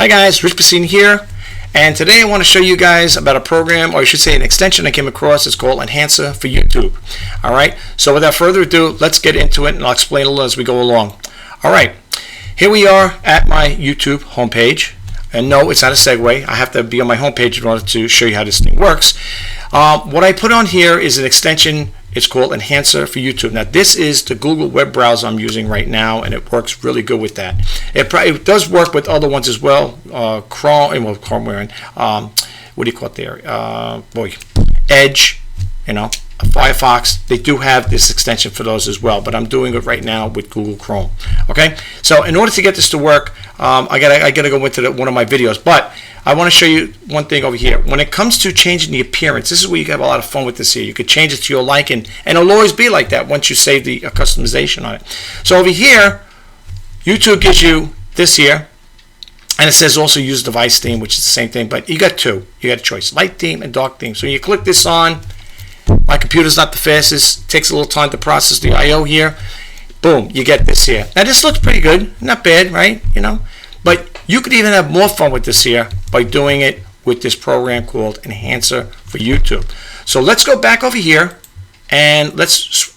Hi guys, Rich Pacini here, and today I want to show you guys about a program, or I should say an extension I came across. It's called Enhancer for YouTube. Alright, so without further ado, let's get into it and I'll explain a little as we go along. Alright, here we are at my YouTube homepage, and no, it's not a segue. I have to be on my homepage in order to show you how this thing works. What I put on here is an extension. It's called Enhancer for YouTube. Now this is the Google web browser I'm using right now, and it works really good with that. It does work with other ones as well. Chrome, what do you call it there? Edge, Firefox. They do have this extension for those as well, but I'm doing it right now with Google Chrome. Okay, so in order to get this to work, I gotta go into one of my videos, but I want to show you one thing over here. When it comes to changing the appearance, this is where you can have a lot of fun with this here. You could change it to your liking, and it'll always be like that once you save the customization on it. So over here, YouTube gives you this here, and it says also use device theme, which is the same thing, but you got two. You got a choice, light theme and dark theme. So you click this on. My computer's not the fastest. It takes a little time to process the I/O here. Boom, you get this here. Now this looks pretty good, not bad, right? But you could even have more fun with this here by doing it with this program called Enhancer for YouTube. So let's go back over here and let's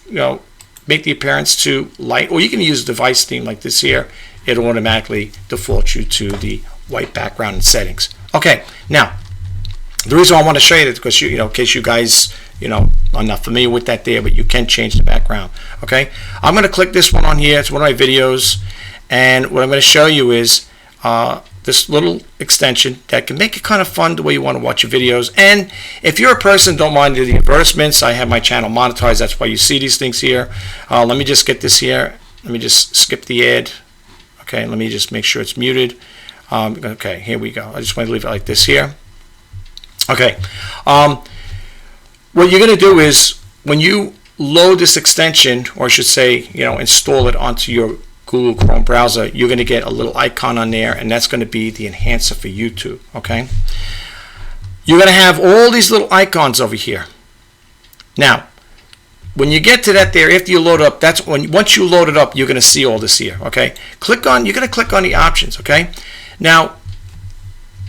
make the appearance to light, or you can use a device theme like this here. It'll automatically default you to the white background and settings. Okay, now the reason I want to show you that is because in case you guys are not familiar with that there, but you can change the background. Okay, I'm going to click this one on here. It's one of my videos, and what I'm going to show you is this little extension that can make it kind of fun the way you want to watch your videos. And if you're a person don't mind the advertisements, I have my channel monetized. That's why you see these things here. Let me just get this here. Let me just skip the ad. Okay, let me just make sure it's muted. Okay, here we go. I just want to leave it like this here. Okay, what you're going to do is when you load this extension, or I should say, install it onto your Google Chrome browser, you're going to get a little icon on there, and that's going to be the Enhancer for YouTube. Okay, you're going to have all these little icons over here. Now, when you get to that there, after you load up, that's when once you load it up, you're going to see all this here. Okay, you're going to click on the options. Okay, now,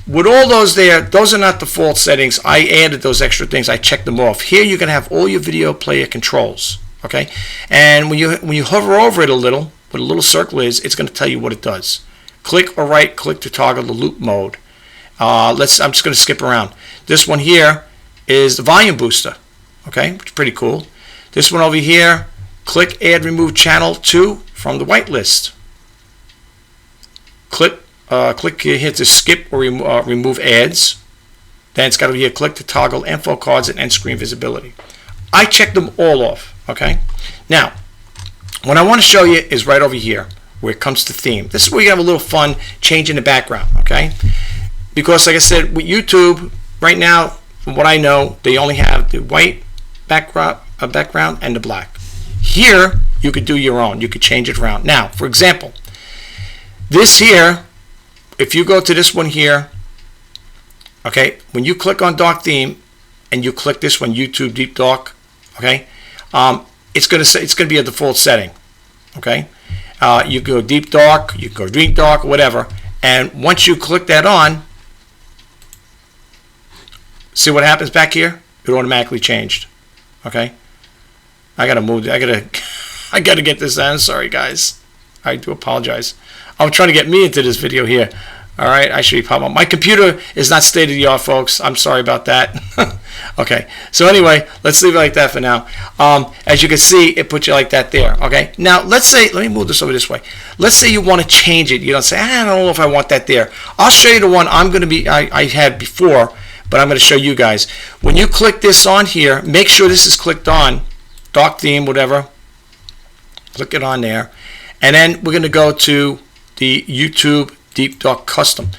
with all those there, those are not default settings. I added those extra things. I checked them off. Here you're going to have all your video player controls. Okay, and when you hover over it a little, what a little circle is, it's going to tell you what it does. Click or right click to toggle the loop mode. I'm just going to skip around. This one here is the volume booster. Okay, which is pretty cool. This one over here, click add remove channel 2 from the whitelist. Click here to skip or remove ads. Then it's got to be here, click to toggle info cards and end screen visibility. I checked them all off. Okay, now what I want to show you is right over here where it comes to theme. This is where you have a little fun changing the background. Okay, because like I said, with YouTube right now, from what I know, they only have the white background and the black. Here you could do your own. You could change it around. Now, for example, this here, if you go to this one here, okay, when you click on dark theme and you click this one, YouTube deep dark, okay, it's going to be a default setting. Okay, you can go deep dark, you can go deep dark, whatever, and once you click that on, see what happens back here? It automatically changed. Okay, I gotta move. I gotta get this down. Sorry guys, I do apologize. I'm trying to get me into this video here. All right, I should be popping up. My computer is not state of the art, folks. I'm sorry about that. Okay, so anyway, let's leave it like that for now. As you can see, it puts you like that there. Okay, now let me move this over this way. Let's say you want to change it. You don't say, I don't know if I want that there. I'll show you the one I had before, but I'm going to show you guys. When you click this on here, make sure this is clicked on, dark theme, whatever. Click it on there, and then we're going to go to the YouTube Deep Dark Custom.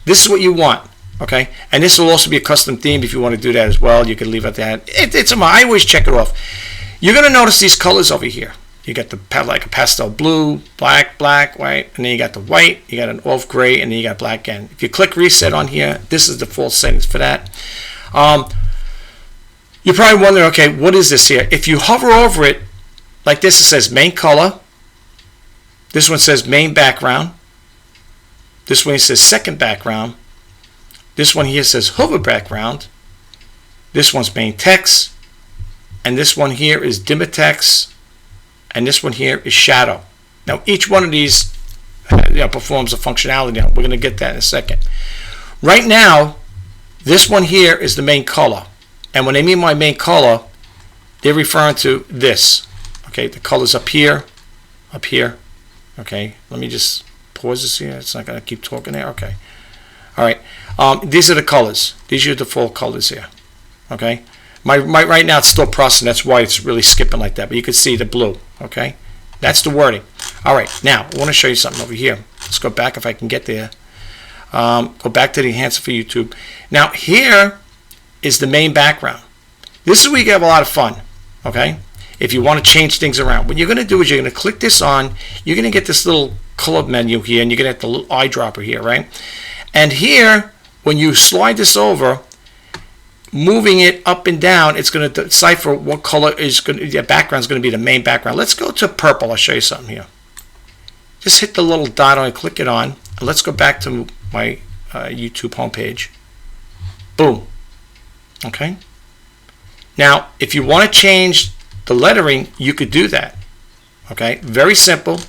This is what you want, okay? And this will also be a custom theme if you want to do that as well. You can leave it at that. I always check it off. You're going to notice these colors over here. You got the like a pastel blue, black, white, and then you got the white. You got an off gray, and then you got black again. If you click reset on here, this is the default settings for that. You're probably wondering, okay, what is this here? If you hover over it like this, it says main color. This one says main background. This one here says second background. This one here says hover background. This one's main text. And this one here is dimmer text. And this one here is shadow. Now each one of these performs a functionality. Now we're going to get that in a second. Right now, this one here is the main color. And when they mean my main color, they're referring to this. Okay, the color's up here. Okay, let me just pause this here. It's not going to keep talking there. Okay. All right. These are the colors. These are the default colors here. Okay. My right now it's still processing. That's why it's really skipping like that. But you can see the blue. Okay. That's the wording. All right. Now I want to show you something over here. Let's go back if I can get there. Go back to the enhancer for YouTube. Now here is the main background. This is where you have a lot of fun. Okay. If you want to change things around, what you're going to do is you're going to click this on. You're going to get this little color menu here, and you're going to have the little eyedropper here, right? And here, when you slide this over, moving it up and down, it's going to decipher what color is going to, the background is going to be the main background. Let's go to purple. I'll show you something here. Just hit the little dot on it, click it on, and let's go back to my YouTube homepage. Boom. Okay. Now, if you want to change the lettering, you could do that. Okay, very simple.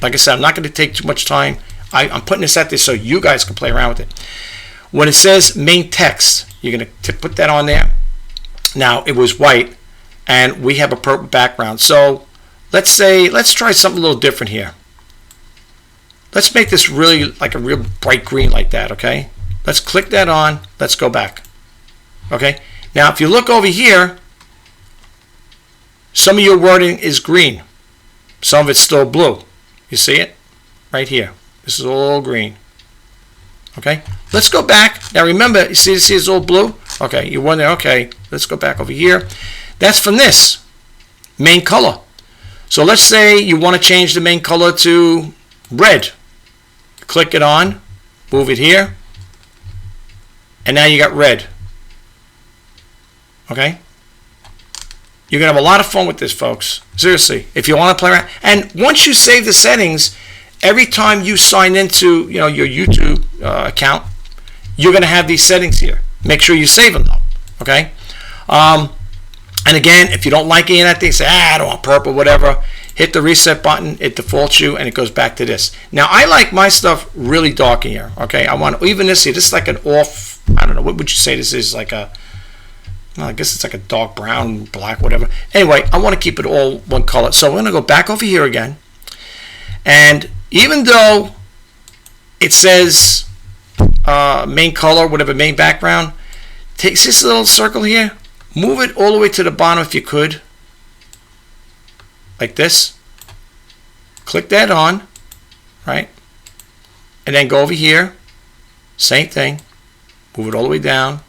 Like I said, I'm not going to take too much time. I'm putting this out there so you guys can play around with it. When it says main text, you're going to put that on there. Now, it was white, and we have a purple background. So let's try something a little different here. Let's make this really like a real bright green like that, okay? Let's click that on. Let's go back. Okay, now if you look over here, some of your wording is green. Some of it's still blue. You see it? Right here. This is all green. Okay? Let's go back. Now remember, you see it's all blue? Okay, you're wondering, okay, let's go back over here. That's from this main color. So let's say you want to change the main color to red. Click it on, move it here, and now you got red. Okay? You're going to have a lot of fun with this, folks. Seriously, if you want to play around. And once you save the settings, every time you sign into your YouTube account, you're going to have these settings here. Make sure you save them, though. Okay? And again, if you don't like any of that thing, say, I don't want purple, whatever. Hit the reset button. It defaults you, and it goes back to this. Now, I like my stuff really dark in here. Okay? I want even this here. This is like an off, I don't know, what would you say this is? Like a, well, I guess it's like a dark brown, black, whatever. Anyway, I want to keep it all one color. So I'm going to go back over here again. And even though it says main color, whatever, main background, take this little circle here, move it all the way to the bottom if you could. Like this. Click that on, right? And then go over here. Same thing. Move it all the way down.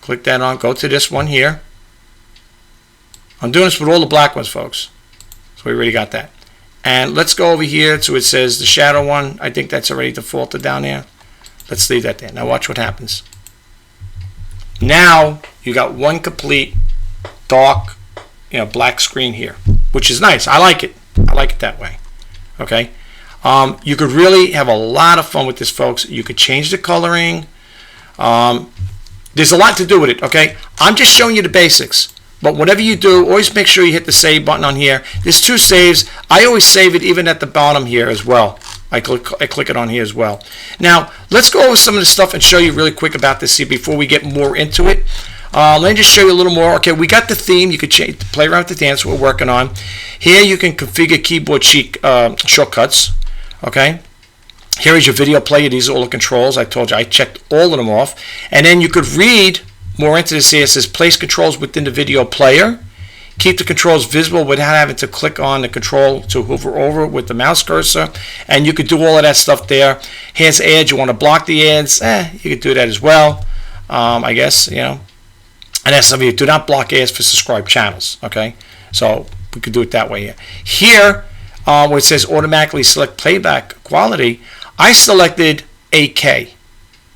Click that on, go to this one here. I'm doing this with all the black ones, folks. So we already got that. And let's go over here to it says the shadow one. I think that's already defaulted down there. Let's leave that there. Now watch what happens. Now you got one complete dark, black screen here, which is nice. I like it. I like it that way. Okay. You could really have a lot of fun with this, folks. You could change the coloring. There's a lot to do with it, okay? I'm just showing you the basics. But whatever you do, always make sure you hit the save button on here. There's 2 saves. I always save it even at the bottom here as well. I click it on here as well. Now, let's go over some of the stuff and show you really quick about this here before we get more into it. Let me just show you a little more. Okay, we got the theme. You could play around with the dance we're working on. Here you can configure keyboard shortcuts. Okay. Here is your video player. These are all the controls. I told you I checked all of them off. And then you could read more into this here. It says place controls within the video player. Keep the controls visible without having to click on the control to hover over with the mouse cursor. And you could do all of that stuff there. Here's ads. You want to block the ads. You could do that as well. I guess, And that's some of you. Do not block ads for subscribed channels. Okay. So we could do it that way here. Here, where it says automatically select playback quality, I selected 8K,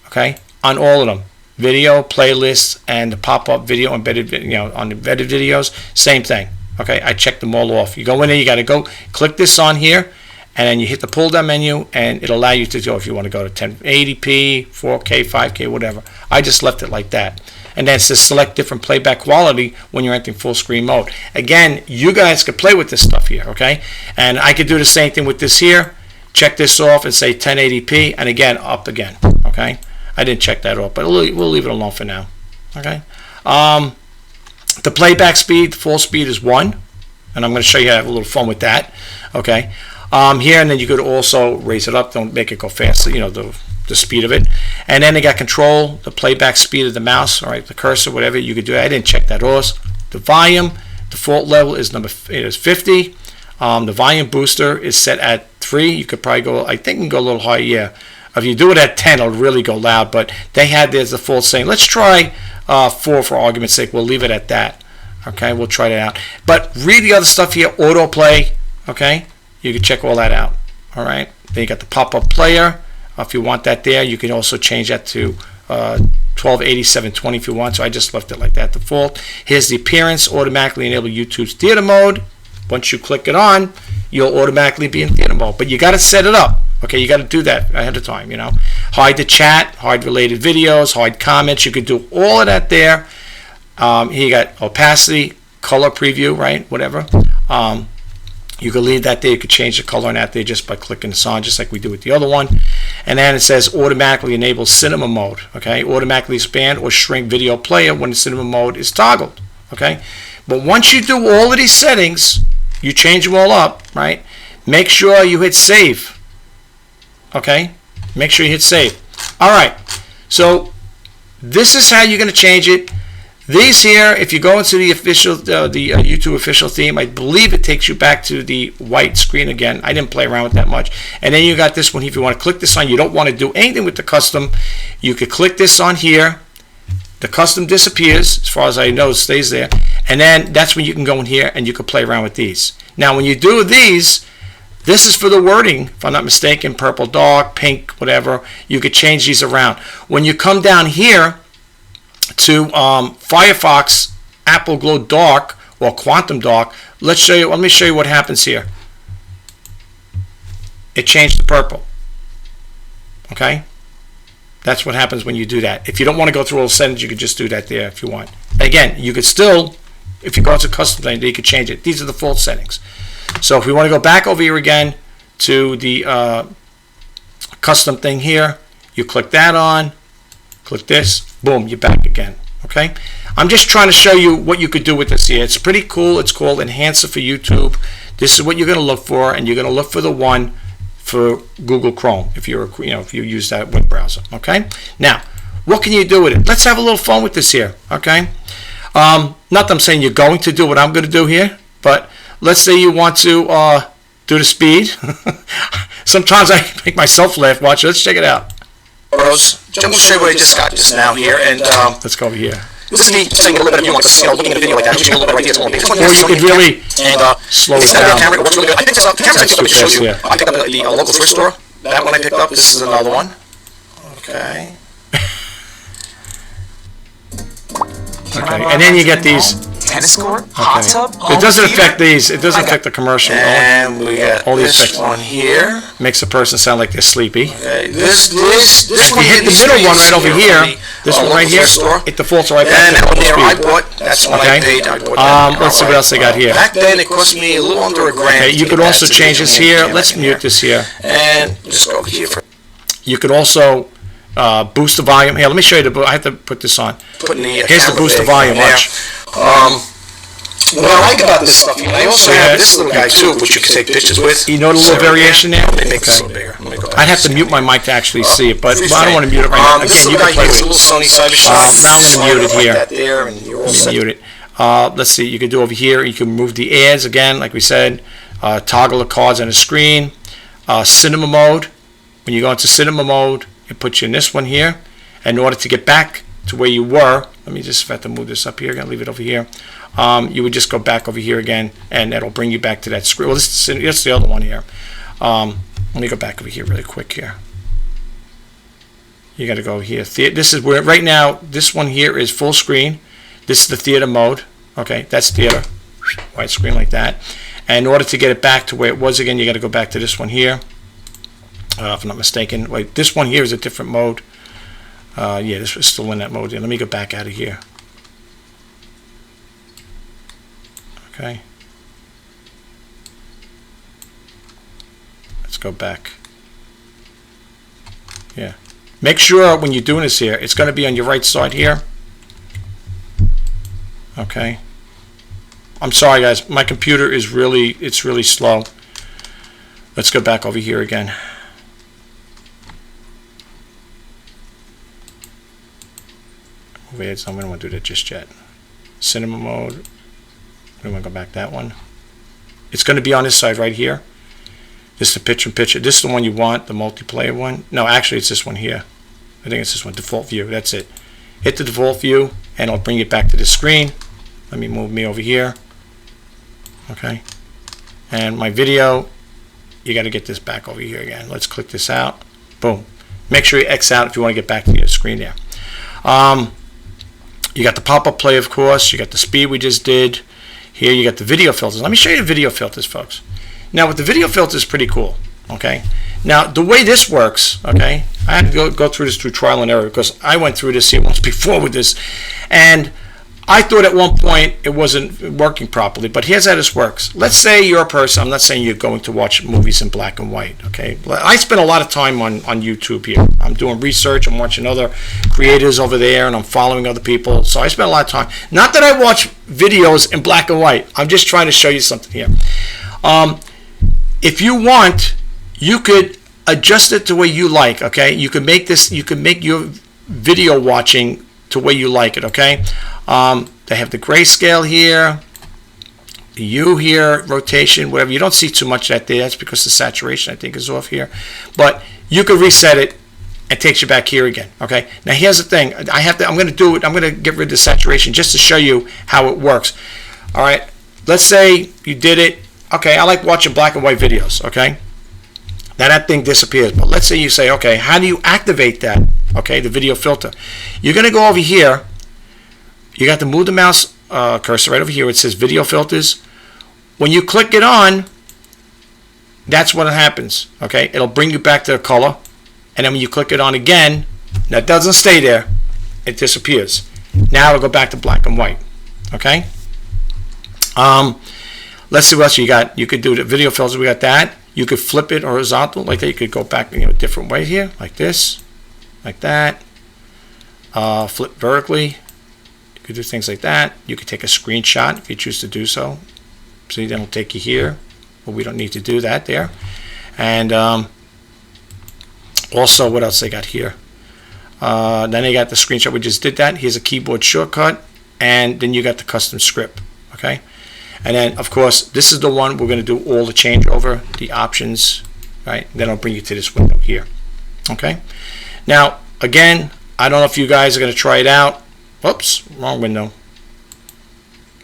okay, on all of them. Video, playlists, and the pop-up video embedded, on the embedded videos, same thing. Okay, I checked them all off. You go in there, you got to go click this on here, and then you hit the pull down menu, and it'll allow you to go if you want to go to 1080p, 4K, 5K, whatever. I just left it like that. And then it says select different playback quality when you're entering full screen mode. Again, you guys could play with this stuff here, okay? And I could do the same thing with this here. Check this off and say 1080p, and again, up again, okay? I didn't check that off, but we'll leave it alone for now, okay? The playback speed, the full speed is 1, and I'm going to show you how to have a little fun with that, okay? Here, and then you could also raise it up. Don't make it go faster, you know, the speed of it. And then they got control, the playback speed of the mouse, all right, the cursor, whatever you could do. I didn't check that off. The volume, default level is 50. The volume booster is set at 3. You could probably go, I think you can go a little higher, yeah. If you do it at 10, it'll really go loud, but they had there's the full saying. Let's try 4 for argument's sake. We'll leave it at that. Okay, we'll try that out. But read the other stuff here, autoplay, okay? You can check all that out, all right? Then you got the pop-up player. If you want that there, you can also change that to 1280, 720 if you want. So I just left it like that default. Here's the appearance, automatically enable YouTube's theater mode. Once you click it on, you'll automatically be in theater mode. But you got to set it up. Okay, you got to do that ahead of time, you know. Hide the chat, hide related videos, hide comments. You could do all of that there. Here you got opacity, color preview, right? Whatever. You could leave that there. You could change the color on that there just by clicking this on, just like we do with the other one. And then it says automatically enable cinema mode. Okay, automatically expand or shrink video player when the cinema mode is toggled. Okay, but once you do all of these settings, you change them all up, right? Make sure you hit save. Okay, make sure you hit save. All right, so this is how you're going to change it. These here, if you go into the official, YouTube official theme, I believe it takes you back to the white screen again. I didn't play around with that much. And then you got this one. If you want to click this on, you don't want to do anything with the custom, you could click this on here. The custom disappears, as far as I know, it stays there. And then that's when you can go in here and you can play around with these. Now, when you do these, this is for the wording, if I'm not mistaken, purple, dark, pink, whatever. You could change these around. When you come down here to Firefox Apple Glow Dark or Quantum Dark, let me show you what happens here. It changed to purple. Okay, that's what happens when you do that. If you don't want to go through all the settings, you could just do that there if you want. Again, you could still, if you go to custom thing, you could change it. These are the full settings. So if we want to go back over here again to the custom thing here, you click that on, click this, boom, you're back again. Okay, I'm just trying to show you what you could do with this here. It's pretty cool. It's called Enhancer for YouTube. This is what you're going to look for, and you're going to look for the one for Google Chrome if you're, if you use that web browser. Okay, now what can you do with it? Let's have a little fun with this here. Okay, not that I'm saying you're going to do what I'm going to do here, but let's say you want to do the speed. Sometimes I make myself laugh. Watch it. Let's check it out. Rose, jump straight what I just got just now here, and let's go over here. this is me saying a little bit of you like looking at a video like that, using a little bit right here. Or you could really slow it down. Camera, it works really good. I think this camera I picked up shows you. I picked up the local thrift store. That one I picked up. This is another one. Okay. Okay, and then you get these. Tennis court, hot tub. It doesn't affect these. It doesn't affect the commercial. And we got all the this effects one here. Makes a person sound like they're sleepy. Okay, this if you hit the middle one right over here, this one right here, it defaults right back to full speed. I bought. That's what I paid. I bought that. Let's see what else they got here. Back then it cost me a little under $1,000. Okay, you could also change this here. Let's mute this here. And just go over here for. You could also boost the volume. Here, let me show you the. I have to put this on. Here's the boost the volume. Watch. What I like about this stuff, I also have this little guy too, which you can take pictures with. You know the little variation there? Let me make this a little bigger. I'd have to mute my mic to actually see it, but I don't want to mute it right now. Again, you can play with it. I'm going to mute it here. Let me mute it. Let's see, you can do over here. You can move the ads again, like we said. Toggle the cards on the screen. Cinema mode. When you go into cinema mode, it puts you in this one here. And in order to get back to where you were, let me just have to move this up here. I'm going to leave it over here. You would just go back over here again, and that'll bring you back to that screen. Well, this is the other one here. Let me go back over here really quick here. You got to go here. This is where right now. This one here is full screen. This is the theater mode. Okay, that's theater. White screen like that. And in order to get it back to where it was again, you got to go back to this one here. If I'm not mistaken. Wait, this one here is a different mode. Yeah, this was still in that mode. Let me go back out of here. Okay. Let's go back. Yeah. Make sure when you're doing this here, it's going to be on your right side here. Okay. I'm sorry, guys. My computer is it's really slow. Let's go back over here again. Wait, so I don't want to do that just yet. Cinema mode. We want to go back that one. It's going to be on this side right here. This is the picture-in-picture. This is the one you want, the multiplayer one. No, actually, it's this one here. I think it's this one, default view. That's it. Hit the default view, and it'll bring it back to the screen. Let me move me over here. Okay. And my video, you got to get this back over here again. Let's click this out. Boom. Make sure you X out if you want to get back to your screen there. You got the pop-up play, of course. You got the speed we just did. Here you got the video filters. Let me show you the video filters, folks. Now, with the video filters, pretty cool. Okay. Now, the way this works, okay, I had to go through this through trial and error because I went through this here once before with this, and I thought at one point it wasn't working properly, but here's how this works. Let's say you're a person, I'm not saying you're going to watch movies in black and white, okay? I spend a lot of time on YouTube here. I'm doing research, I'm watching other creators over there, and I'm following other people, so I spend a lot of time. Not that I watch videos in black and white, I'm just trying to show you something here. If you want, you could adjust it the way you like, okay? You can make this, you can make your video watching to where you like it, okay? They have the grayscale here, the U here, rotation, whatever. You don't see too much of that there. That's because the saturation, I think, is off here. But you can reset it. It takes you back here again, okay? Now, here's the thing. I'm going to do it. I'm going to get rid of the saturation just to show you how it works. All right? Let's say you did it. Okay, I like watching black and white videos, okay? Now, that thing disappears. But let's say you say, okay, how do you activate that? Okay, the video filter. You're going to go over here. You got to move the mouse cursor right over here. It says video filters. When you click it on, that's what happens. Okay, it'll bring you back to the color. And then when you click it on again, that doesn't stay there. It disappears. Now it'll go back to black and white. Okay. Let's see what else you got. You could do the video filters. We got that. You could flip it horizontal like that. You could go back, a different way here, like this, like that. Flip vertically. You could do things like that. You could take a screenshot if you choose to do so. See, then it'll take you here. But we don't need to do that there. And also, what else they got here? Then they got the screenshot. We just did that. Here's a keyboard shortcut. And then you got the custom script. Okay. And then, of course, this is the one we're going to do all the changeover, the options, right? Then I'll bring you to this window here. Okay. Now, again, I don't know if you guys are going to try it out. Whoops, wrong window.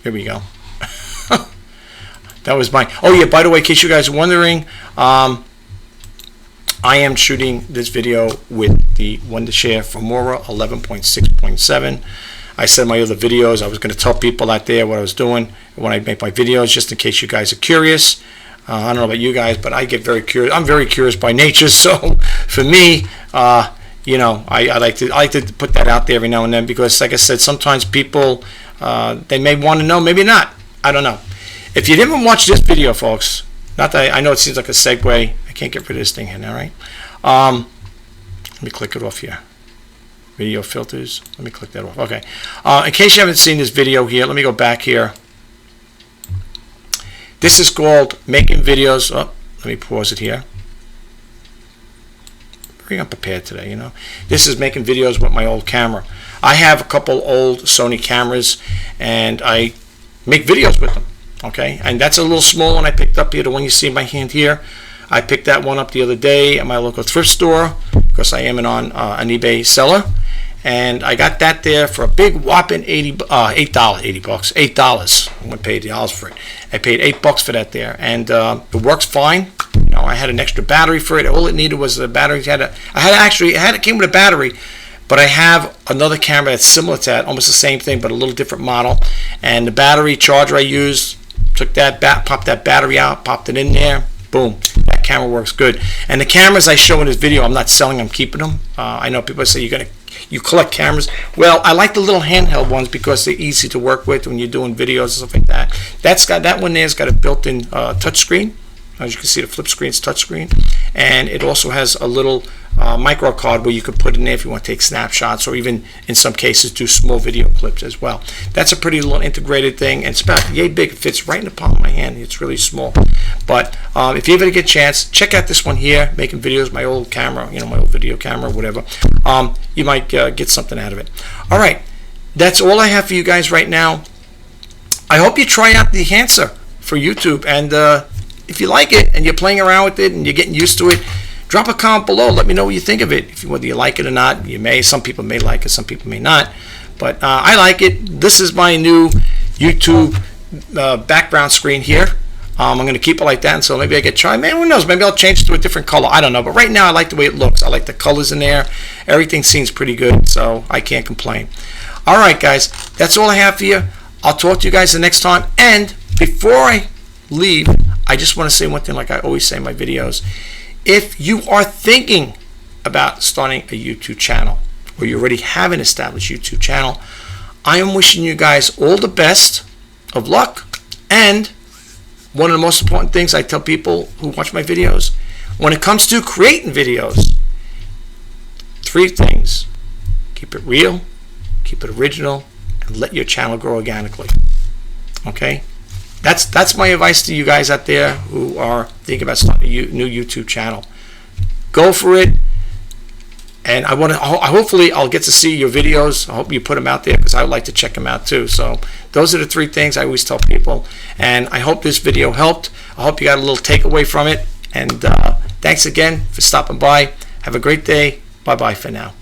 Here we go. That was mine. Oh yeah, by the way, in case you guys are wondering, I am shooting this video with the Wondershare Filmora 11.6.7. I said in my other videos I was going to tell people out there what I was doing when I make my videos, just in case you guys are curious. I don't know about you guys, but I get very curious. I'm very curious by nature, so for me, I like to put that out there every now and then because, like I said, sometimes people they may want to know, maybe not. I don't know. If you didn't watch this video, folks, not that I know it seems like a segue. I can't get rid of this thing here now, right? Let me click it off here. Video filters. Let me click that off. Okay. In case you haven't seen this video here, let me go back here. This is called making videos. Oh, let me pause it here. Very unprepared today, This is making videos with my old camera. I have a couple old Sony cameras, and I make videos with them. Okay, and that's a little small one I picked up here, the one you see in my hand here. I picked that one up the other day at my local thrift store because I am an eBay seller, and I got that there for a big whopping $8. I wouldn't pay $80 for it. I paid $8 for that there, and it works fine. I had an extra battery for it. All it needed was the battery. It came with a battery, but I have another camera that's similar to that, almost the same thing, but a little different model. And the battery charger I use took that popped that battery out, popped it in there, boom, that camera works good. And the cameras I show in this video, I'm not selling, I'm keeping them. I know people say you collect cameras. Well, I like the little handheld ones because they're easy to work with when you're doing videos and stuff like that. That one there's got a built-in touch screen. As you can see, the flip screen is touchscreen, and it also has a little micro card where you could put in there if you want to take snapshots, or even in some cases do small video clips as well. That's a pretty little integrated thing, and it's about yay big. It fits right in the palm of my hand. It's really small. But if you ever get a chance, check out this one here, making videos, my old camera, my old video camera, whatever. You might get something out of it. All right, that's all I have for you guys right now. I hope you try out the enhancer for YouTube, and if you like it and you're playing around with it and you're getting used to it, drop a comment below. Let me know what you think of it. Whether you like it or not, some people may like it, some people may not. But I like it. This is my new YouTube background screen here. I'm going to keep it like that, and so maybe I get try. Man, who knows? Maybe I'll change it to a different color. I don't know. But right now, I like the way it looks. I like the colors in there. Everything seems pretty good, so I can't complain. All right, guys. That's all I have for you. I'll talk to you guys the next time. And before I leave, I just want to say one thing like I always say in my videos. If you are thinking about starting a YouTube channel, or you already have an established YouTube channel, I am wishing you guys all the best of luck. And one of the most important things I tell people who watch my videos, when it comes to creating videos, 3 things. Keep it real, keep it original, and let your channel grow organically. Okay? That's my advice to you guys out there who are thinking about starting a new YouTube channel. Go for it, and hopefully I'll get to see your videos. I hope you put them out there because I would like to check them out too. So those are the 3 things I always tell people, and I hope this video helped. I hope you got a little takeaway from it, and thanks again for stopping by. Have a great day. Bye bye for now.